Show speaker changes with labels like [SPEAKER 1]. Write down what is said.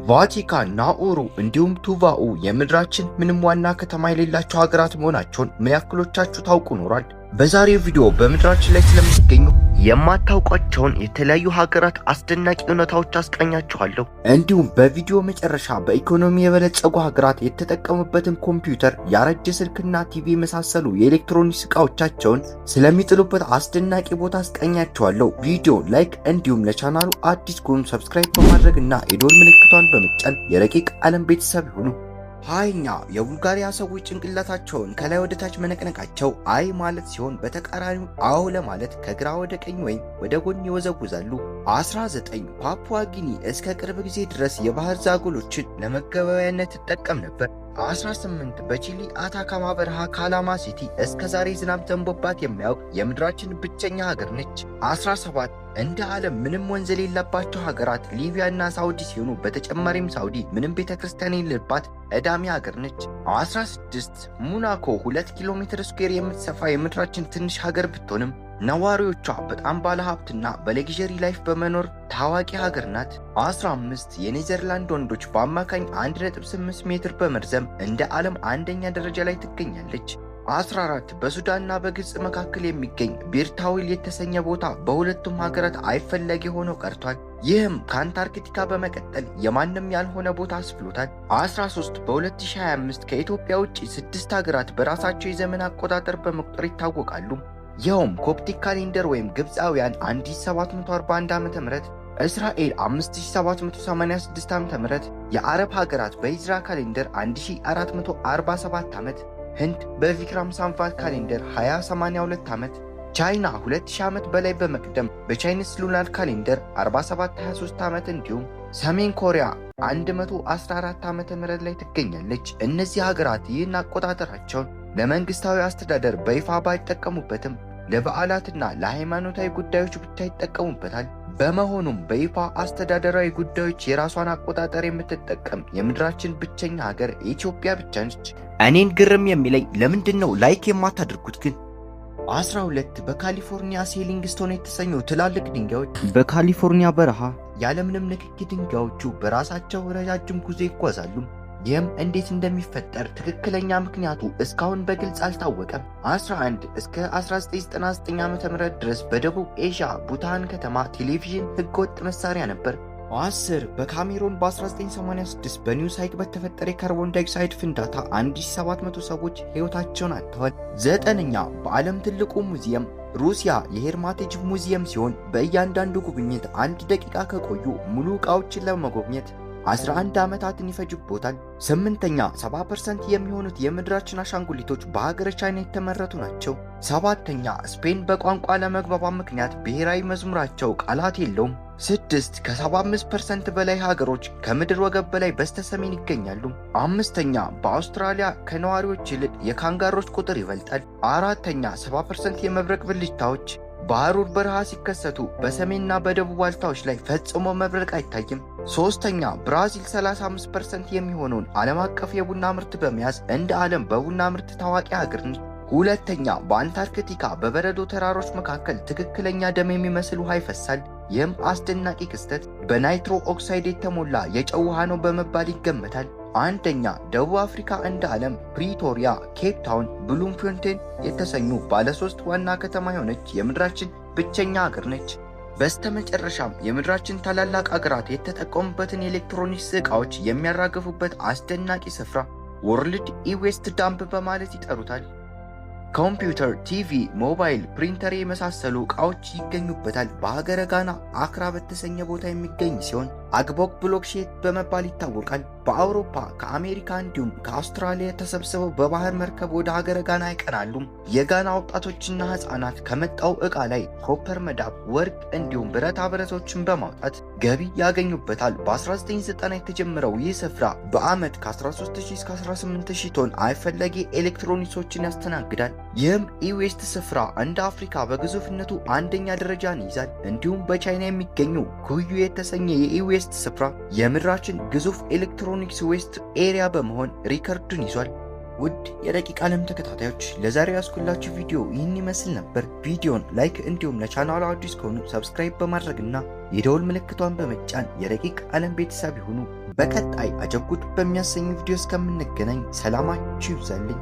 [SPEAKER 1] ቫቲካን፣ ናኡሩ እንዲሁም ቱቫኡ የምድራችን ምንም ዋና ከተማ የሌላቸው ሀገራት መሆናቸውን ምን ያክሎቻችሁ ታውቁ ኖሯል? በዛሬው ቪዲዮ በምድራችን ላይ ስለሚገኙ የማታውቋቸውን የተለያዩ ሀገራት አስደናቂ እውነታዎች አስቃኛችኋለሁ። እንዲሁም በቪዲዮ መጨረሻ በኢኮኖሚ የበለጸጉ ሀገራት የተጠቀሙበትን ኮምፒውተር፣ ያረጀ ስልክና ቲቪ የመሳሰሉ የኤሌክትሮኒክስ ዕቃዎቻቸውን ስለሚጥሉበት አስደናቂ ቦታ አስቃኛችኋለሁ። ቪዲዮ ላይክ እንዲሁም ለቻናሉ አዲስ ከሆኑ ሰብስክራይብ በማድረግ እና የዶል ምልክቷን በመጫን የረቂቅ ዓለም ቤተሰብ ይሁኑ። ሃይኛ የቡልጋሪያ ሰዎች ጭንቅላታቸውን ከላይ ወደ ታች መነቅነቃቸው አይ ማለት ሲሆን በተቃራኒው አዎ ለማለት ከግራ ወደ ቀኝ ወይም ወደ ጎን ይወዘውዛሉ። 19 ፓፑዋ ጊኒ እስከ ቅርብ ጊዜ ድረስ የባህር ዛጎሎችን ለመገበያያነት ትጠቀም ነበር። 18 በቺሊ አታካማ በረሃ ካላማ ሲቲ እስከ ዛሬ ዝናብ ዘንቦባት የሚያውቅ የምድራችን ብቸኛ ሀገር ነች። 17 እንደ ዓለም ምንም ወንዝ የሌለባቸው ሀገራት ሊቢያ እና ሳውዲ ሲሆኑ በተጨማሪም ሳውዲ ምንም ቤተክርስቲያን የሌለባት ቀዳሚ ሀገር ነች። 16 ሙናኮ 2 ኪሎ ሜትር ስኩዌር የምትሰፋ የምድራችን ትንሽ ሀገር ብትሆንም ነዋሪዎቿ በጣም ባለሀብትና በሌግዠሪ ላይፍ በመኖር ታዋቂ ሀገር ናት። 15 የኔዘርላንድ ወንዶች በአማካኝ 1.8 ሜትር በመርዘም እንደ ዓለም አንደኛ ደረጃ ላይ ትገኛለች። 14 በሱዳንና በግብፅ መካከል የሚገኝ ቤርታዊል የተሰኘ ቦታ በሁለቱም ሀገራት አይፈለጊ ሆኖ ቀርቷል። ይህም ከአንታርክቲካ በመቀጠል የማንም ያልሆነ ቦታ አስብሎታል። 13 በ2025 ከኢትዮጵያ ውጭ 6 ሀገራት በራሳቸው የዘመን አቆጣጠር በመቁጠር ይታወቃሉ። ይኸውም ኮፕቲክ ካሌንደር ወይም ግብፃውያን 1741 ዓ.ም፣ እስራኤል 5786 ዓ.ም፣ የአረብ ሀገራት በሂጅራ ካሌንደር 1447 ዓመት፣ ህንድ በቪክራም ሳንቫት ካሌንደር 2082 ዓመት፣ ቻይና 2000 ዓመት በላይ በመቅደም በቻይኒስ ሉናር ካሌንደር 4723 ዓመት እንዲሁም ሰሜን ኮሪያ 114 ዓመተ ምህረት ላይ ትገኛለች። እነዚህ ሀገራት ይህን አቆጣጠራቸውን ለመንግስታዊ አስተዳደር በይፋ ባይጠቀሙበትም ለበዓላትና ለሃይማኖታዊ ጉዳዮች ብቻ ይጠቀሙበታል። በመሆኑም በይፋ አስተዳደራዊ ጉዳዮች የራሷን አቆጣጠር የምትጠቀም የምድራችን ብቸኛ ሀገር ኢትዮጵያ ብቻ ነች። እኔን ግርም የሚለኝ ለምንድን ነው ላይክ የማታደርጉት ግን? 12 በካሊፎርኒያ ሴሊንግ ስቶን የተሰኙ ትላልቅ ድንጋዮች በካሊፎርኒያ በረሃ ያለምንም ንክኪ ድንጋዮቹ በራሳቸው ረጃጅም ጉዞ ይጓዛሉ። ይህም እንዴት እንደሚፈጠር ትክክለኛ ምክንያቱ እስካሁን በግልጽ አልታወቀም። 11 እስከ 1999 ዓ.ም ድረስ በደቡብ ኤዥያ ቡታን ከተማ ቴሌቪዥን ህገወጥ መሳሪያ ነበር። 10 በካሜሮን በ1986 በኒው ሳይክ በተፈጠረ የካርቦን ዳይኦክሳይድ ፍንዳታ 1700 ሰዎች ህይወታቸውን አጥተዋል። 9ኛ በዓለም ትልቁ ሙዚየም ሩሲያ የሄርማቴጅ ሙዚየም ሲሆን በእያንዳንዱ ጉብኝት 1 ደቂቃ ከቆዩ ሙሉ ዕቃዎችን ለመጎብኘት 11 ዓመታትን ይፈጅቦታል። 8ኛ 70% የሚሆኑት የምድራችን አሻንጉሊቶች በሀገረ ቻይና የተመረቱ ናቸው። 7ኛ ስፔን በቋንቋ ለመግባባት ምክንያት ብሔራዊ መዝሙራቸው ቃላት የለውም። 6 ከ75% በላይ ሀገሮች ከምድር ወገብ በላይ በስተሰሜን ይገኛሉ። 5ኛ በአውስትራሊያ ከነዋሪዎች ይልቅ የካንጋሮች ቁጥር ይበልጣል። 4ኛ 70% የመብረቅ ብልጭታዎች በሐሩር በረሃ ሲከሰቱ በሰሜንና በደቡብ ዋልታዎች ላይ ፈጽሞ መብረቅ አይታይም። 3ኛ ብራዚል 35% የሚሆነውን ዓለም አቀፍ የቡና ምርት በመያዝ እንደ ዓለም በቡና ምርት ታዋቂ ሀገር ነች። 2ኛ በአንታርክቲካ በበረዶ ተራሮች መካከል ትክክለኛ ደም የሚመስል ውሃ ይፈሳል። ይህም አስደናቂ ክስተት በናይትሮ ኦክሳይድ የተሞላ የጨው ውሃ ነው በመባል ይገመታል። 1ኛ ደቡብ አፍሪካ እንደ ዓለም ፕሪቶሪያ፣ ኬፕ ታውን፣ ብሉምፎንቴን የተሰኙ ባለሶስት ዋና ከተማ የሆነች የምድራችን ብቸኛ ሀገር ነች። በስተመጨረሻም የምድራችን ታላላቅ ሀገራት የተጠቀሙበትን የኤሌክትሮኒክስ ዕቃዎች የሚያራግፉበት አስደናቂ ስፍራ ወርልድ ኢዌስት ዳምፕ በማለት ይጠሩታል። ኮምፒውተር፣ ቲቪ፣ ሞባይል፣ ፕሪንተር የመሳሰሉ ዕቃዎች ይገኙበታል። በሀገረ ጋና አክራ በተሰኘ ቦታ የሚገኝ ሲሆን አግቦክ ብሎክሼት በመባል ይታወቃል። በአውሮፓ ከአሜሪካ እንዲሁም ከአውስትራሊያ ተሰብስበው በባህር መርከብ ወደ ሀገረ ጋና ይቀናሉ። የጋና ወጣቶችና ህፃናት ከመጣው ዕቃ ላይ ኮፐር መዳብ፣ ወርቅ እንዲሁም ብረታ ብረቶችን በማውጣት ገቢ ያገኙበታል። በ1990 የተጀመረው ይህ ስፍራ በዓመት ከ13000 እስከ 18000 ቶን አይፈለጊ ኤሌክትሮኒክሶችን ያስተናግዳል። ይህም ኢዌስት ስፍራ እንደ አፍሪካ በግዙፍነቱ አንደኛ ደረጃን ይይዛል። እንዲሁም በቻይና የሚገኙ ኩዩ የተሰኘ የኢዌስት ስፍራ የምድራችን ግዙፍ ኤሌክትሮኒክስ ዌስት ኤሪያ በመሆን ሪከርዱን ይዟል። ውድ የደቂቅ ዓለም ተከታታዮች ለዛሬ ያስኩላችሁ ቪዲዮ ይህን ይመስል ነበር። ቪዲዮን ላይክ እንዲሁም ለቻናሉ አዲስ ከሆኑ ሰብስክራይብ በማድረግና የደወል ምልክቷን በመጫን የደቂቅ ዓለም ቤተሰብ ይሁኑ። በቀጣይ አጀጉት በሚያሰኝ ቪዲዮ እስከምንገናኝ ሰላማችሁ ይብዛልኝ።